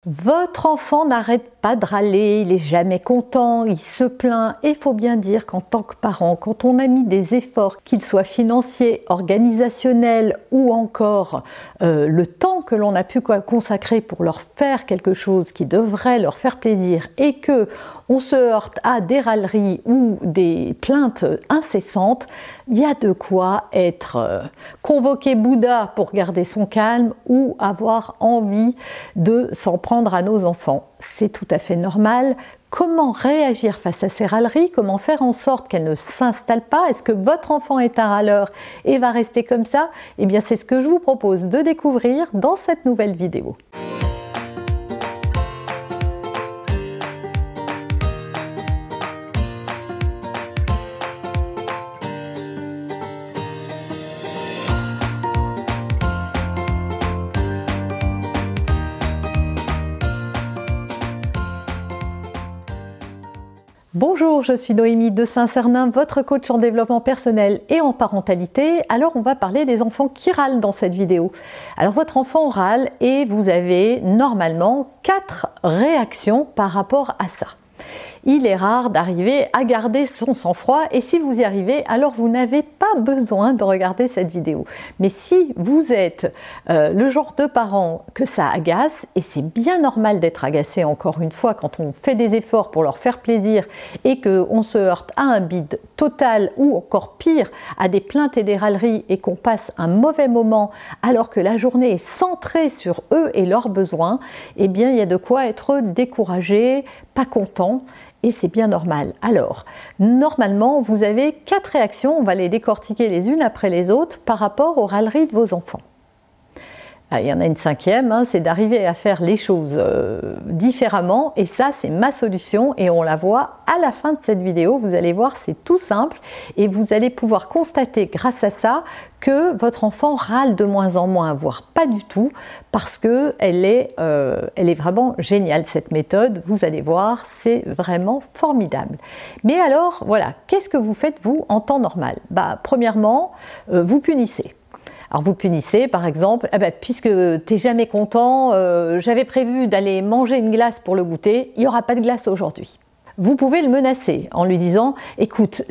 Votre enfant n'arrête pas de râler, il n'est jamais content, il se plaint. Et il faut bien dire qu'en tant que parent, quand on a mis des efforts, qu'ils soient financiers, organisationnels ou encore le temps que l'on a pu consacrer pour leur faire quelque chose qui devrait leur faire plaisir et que on se heurte à des râleries ou des plaintes incessantes, il y a de quoi être convoqué Bouddha pour garder son calme ou avoir envie de s'en prendre à nos enfants. C'est tout à fait normal. Comment réagir face à ces râleries? Comment faire en sorte qu'elles ne s'installent pas? Est-ce que votre enfant est un râleur et va rester comme ça? Eh bien, c'est ce que je vous propose de découvrir dans cette nouvelle vidéo. Bonjour, je suis Noémie de Saint-Cernin, votre coach en développement personnel et en parentalité. Alors on va parler des enfants qui râlent dans cette vidéo. Alors votre enfant râle et vous avez normalement 4 réactions par rapport à ça. Il est rare d'arriver à garder son sang-froid et si vous y arrivez, alors vous n'avez pas besoin de regarder cette vidéo. Mais si vous êtes le genre de parent que ça agace, et c'est bien normal d'être agacé encore une fois quand on fait des efforts pour leur faire plaisir et qu'on se heurte à un bide total ou encore pire, à des plaintes et des râleries et qu'on passe un mauvais moment alors que la journée est centrée sur eux et leurs besoins, eh bien il y a de quoi être découragé, pas content. Et c'est bien normal. Alors, normalement, vous avez 4 réactions, on va les décortiquer les unes après les autres par rapport aux râleries de vos enfants. Il y en a une 5e, c'est d'arriver à faire les choses différemment et ça c'est ma solution et on la voit à la fin de cette vidéo, vous allez voir c'est tout simple et vous allez pouvoir constater grâce à ça que votre enfant râle de moins en moins, voire pas du tout parce que elle est vraiment géniale cette méthode, vous allez voir c'est vraiment formidable. Mais alors voilà, qu'est-ce que vous faites vous en temps normal? Premièrement, vous punissez. Alors vous punissez par exemple, puisque tu n'es jamais content, j'avais prévu d'aller manger une glace pour le goûter, il n'y aura pas de glace aujourd'hui. Vous pouvez le menacer en lui disant « Écoute,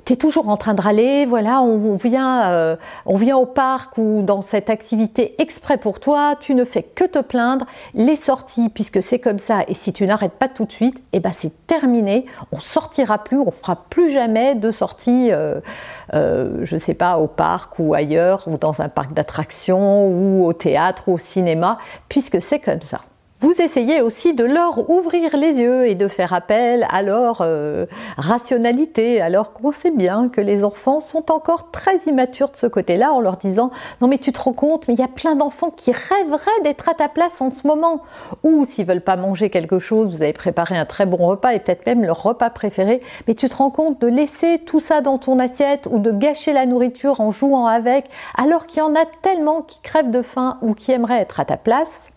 t'es toujours en train de râler, voilà, on vient au parc ou dans cette activité exprès pour toi, tu ne fais que te plaindre, les sorties, puisque c'est comme ça, et si tu n'arrêtes pas tout de suite, c'est terminé, on sortira plus, on fera plus jamais de sorties, je sais pas, au parc ou ailleurs, ou dans un parc d'attractions, ou au théâtre, ou au cinéma, puisque c'est comme ça. » Vous essayez aussi de leur ouvrir les yeux et de faire appel à leur rationalité, alors qu'on sait bien que les enfants sont encore très immatures de ce côté-là, en leur disant « Non mais tu te rends compte, mais il y a plein d'enfants qui rêveraient d'être à ta place en ce moment !» Ou s'ils ne veulent pas manger quelque chose, vous avez préparé un très bon repas et peut-être même leur repas préféré, mais tu te rends compte de laisser tout ça dans ton assiette ou de gâcher la nourriture en jouant avec, alors qu'il y en a tellement qui crèvent de faim ou qui aimeraient être à ta place.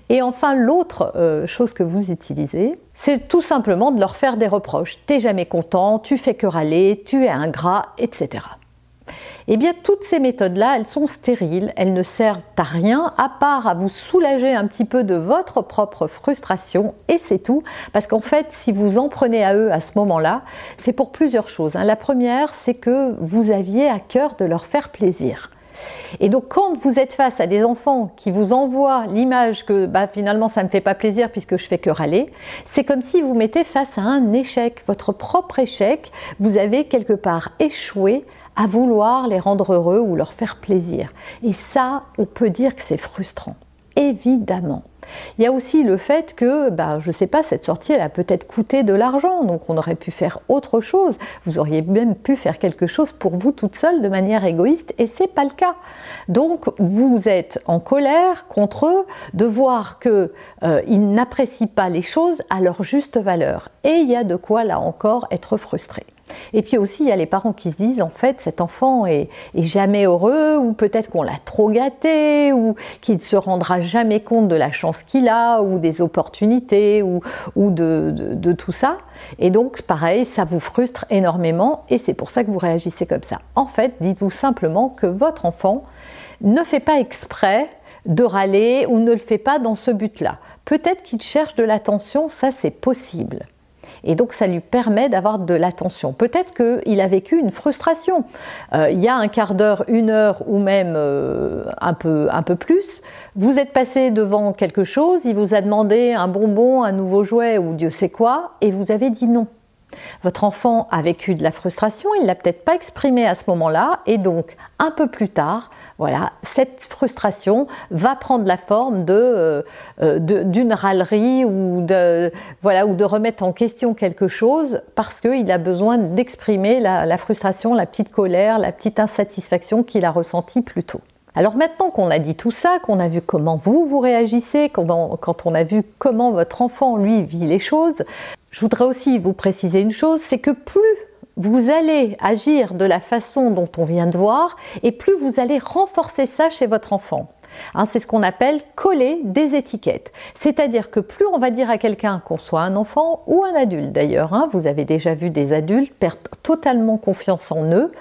Et enfin, l'autre chose que vous utilisez, c'est tout simplement de leur faire des reproches. T'es jamais content, tu fais que râler, tu es ingrat, etc. Eh bien, toutes ces méthodes-là, elles sont stériles, elles ne servent à rien, à part à vous soulager un petit peu de votre propre frustration, et c'est tout. Parce qu'en fait, si vous en prenez à eux à ce moment-là, c'est pour plusieurs choses. La première, c'est que vous aviez à cœur de leur faire plaisir. Et donc quand vous êtes face à des enfants qui vous envoient l'image que finalement ça ne me fait pas plaisir puisque je fais que râler, c'est comme si vous mettez face à un échec, votre propre échec, vous avez quelque part échoué à vouloir les rendre heureux ou leur faire plaisir. Et ça, on peut dire que c'est frustrant, évidemment. Il y a aussi le fait que, je ne sais pas, cette sortie, elle a peut-être coûté de l'argent, donc on aurait pu faire autre chose. Vous auriez même pu faire quelque chose pour vous toute seule de manière égoïste, et c'est pas le cas. Donc vous êtes en colère contre eux de voir qu'ils n'apprécient pas les choses à leur juste valeur. Et il y a de quoi, là encore, être frustré. Et puis aussi, il y a les parents qui se disent, en fait, cet enfant est jamais heureux, ou peut-être qu'on l'a trop gâté, ou qu'il ne se rendra jamais compte de la chance qu'il a, ou des opportunités, ou de tout ça. Et donc, pareil, ça vous frustre énormément, et c'est pour ça que vous réagissez comme ça. En fait, dites-vous simplement que votre enfant ne fait pas exprès de râler ou ne le fait pas dans ce but-là. Peut-être qu'il cherche de l'attention, ça c'est possible. Et donc ça lui permet d'avoir de l'attention. Peut-être qu'il a vécu une frustration. Il y a un quart d'heure, une heure ou même un peu plus, vous êtes passé devant quelque chose, il vous a demandé un bonbon, un nouveau jouet ou Dieu sait quoi, et vous avez dit non. Votre enfant a vécu de la frustration, il ne l'a peut-être pas exprimé à ce moment-là, et donc un peu plus tard, voilà, cette frustration va prendre la forme d'une râlerie ou de remettre en question quelque chose parce qu'il a besoin d'exprimer la frustration, la petite colère, la petite insatisfaction qu'il a ressentie plus tôt. Alors maintenant qu'on a dit tout ça, qu'on a vu comment vous réagissez, quand on a vu comment votre enfant, lui, vit les choses, je voudrais aussi vous préciser une chose, c'est que plus vous allez agir de la façon dont on vient de voir, et plus vous allez renforcer ça chez votre enfant. C'est ce qu'on appelle coller des étiquettes. C'est-à-dire que plus on va dire à quelqu'un, qu'on soit un enfant ou un adulte d'ailleurs, vous avez déjà vu des adultes perdre totalement confiance en eux,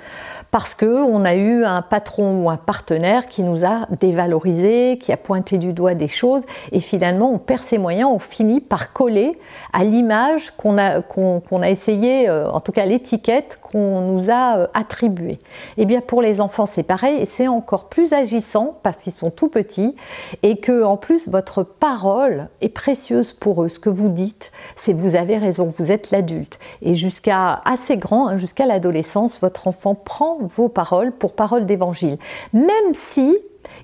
parce qu'on a eu un patron ou un partenaire qui nous a dévalorisé, qui a pointé du doigt des choses, et finalement on perd ses moyens, on finit par coller à l'image qu'on a essayé, en tout cas l'étiquette qu'on nous a attribuée. Et bien pour les enfants c'est pareil, et c'est encore plus agissant parce qu'ils sont tout petits, et que en plus votre parole est précieuse pour eux. Ce que vous dites, c'est vous avez raison, vous êtes l'adulte. Et jusqu'à assez grand, jusqu'à l'adolescence, votre enfant prend vos paroles pour paroles d'évangile. Même si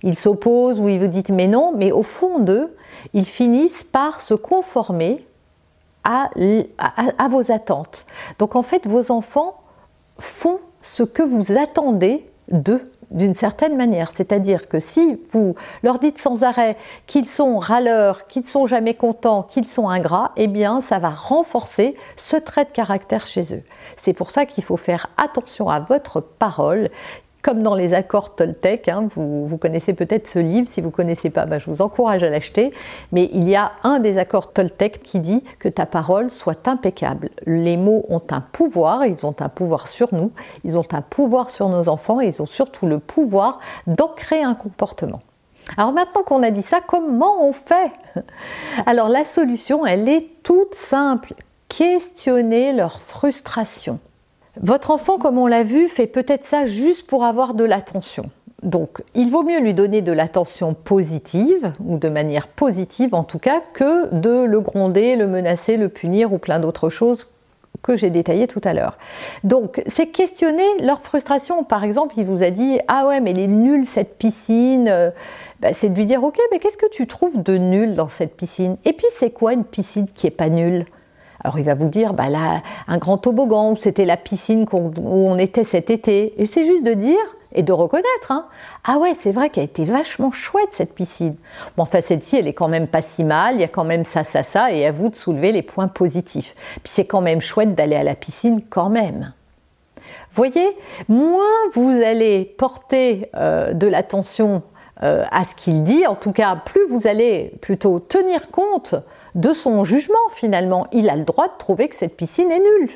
ils s'opposent ou ils vous disent mais non, mais au fond d'eux, ils finissent par se conformer à vos attentes. Donc en fait, vos enfants font ce que vous attendez d'eux d'une certaine manière. C'est-à-dire que si vous leur dites sans arrêt qu'ils sont râleurs, qu'ils ne sont jamais contents, qu'ils sont ingrats, eh bien ça va renforcer ce trait de caractère chez eux. C'est pour ça qu'il faut faire attention à votre parole, comme dans les accords Toltec, vous connaissez peut-être ce livre, si vous ne connaissez pas, je vous encourage à l'acheter, mais il y a un des accords Toltec qui dit que ta parole soit impeccable. Les mots ont un pouvoir, ils ont un pouvoir sur nous, ils ont un pouvoir sur nos enfants, et ils ont surtout le pouvoir d'ancrer un comportement. Alors maintenant qu'on a dit ça, comment on fait? Alors la solution, elle est toute simple, questionner leur frustration. Votre enfant, comme on l'a vu, fait peut-être ça juste pour avoir de l'attention. Donc, il vaut mieux lui donner de l'attention positive, ou de manière positive en tout cas, que de le gronder, le menacer, le punir ou plein d'autres choses que j'ai détaillées tout à l'heure. Donc, c'est questionner leur frustration. Par exemple, il vous a dit « Ah ouais, mais elle est nulle cette piscine ». C'est de lui dire « Ok, mais qu'est-ce que tu trouves de nul dans cette piscine? Et puis, c'est quoi une piscine qui n'est pas nulle ?» Alors il va vous dire, là, un grand toboggan, c'était la piscine où on était cet été. Et c'est juste de dire, et de reconnaître, ah ouais, c'est vrai qu'elle était vachement chouette cette piscine. Bon, enfin celle-ci, elle est quand même pas si mal, il y a quand même ça, et à vous de soulever les points positifs. Puis c'est quand même chouette d'aller à la piscine quand même. Voyez, moins vous allez porter de l'attention à ce qu'il dit, en tout cas, plus vous allez plutôt tenir compte de son jugement finalement. Il a le droit de trouver que cette piscine est nulle.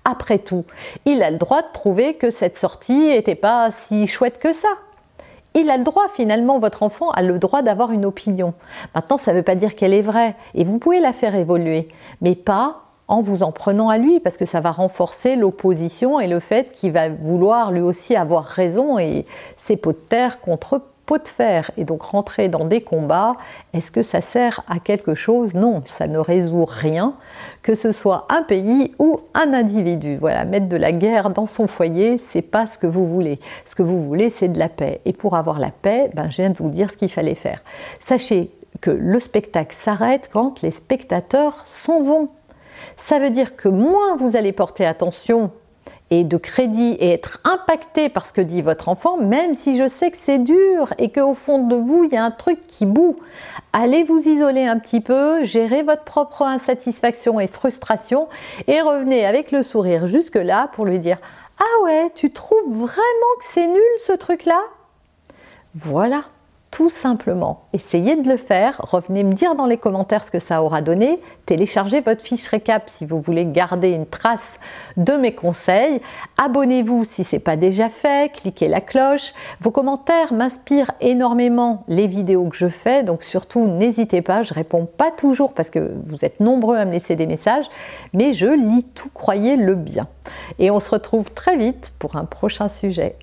Après tout, il a le droit de trouver que cette sortie n'était pas si chouette que ça. Il a le droit finalement, votre enfant a le droit d'avoir une opinion. Maintenant, ça ne veut pas dire qu'elle est vraie et vous pouvez la faire évoluer, mais pas en vous en prenant à lui, parce que ça va renforcer l'opposition et le fait qu'il va vouloir lui aussi avoir raison et ses pots de terre contre pot de fer, et donc rentrer dans des combats, est-ce que ça sert à quelque chose? Non, ça ne résout rien, que ce soit un pays ou un individu. Voilà, mettre de la guerre dans son foyer, c'est pas ce que vous voulez. Ce que vous voulez, c'est de la paix. Et pour avoir la paix, je viens de vous dire ce qu'il fallait faire. Sachez que le spectacle s'arrête quand les spectateurs s'en vont. Ça veut dire que moins vous allez porter attention et de crédit et être impacté par ce que dit votre enfant, même si je sais que c'est dur et qu'au fond de vous, il y a un truc qui boue. Allez vous isoler un petit peu, gérez votre propre insatisfaction et frustration et revenez avec le sourire jusque-là pour lui dire « Ah ouais, tu trouves vraiment que c'est nul ce truc-là ?» Voilà, tout simplement. Essayez de le faire, revenez me dire dans les commentaires ce que ça aura donné, téléchargez votre fiche récap si vous voulez garder une trace de mes conseils, abonnez-vous si ce n'est pas déjà fait, cliquez la cloche, vos commentaires m'inspirent énormément les vidéos que je fais, donc surtout n'hésitez pas, je ne réponds pas toujours parce que vous êtes nombreux à me laisser des messages, mais je lis tout, croyez-le bien. Et on se retrouve très vite pour un prochain sujet.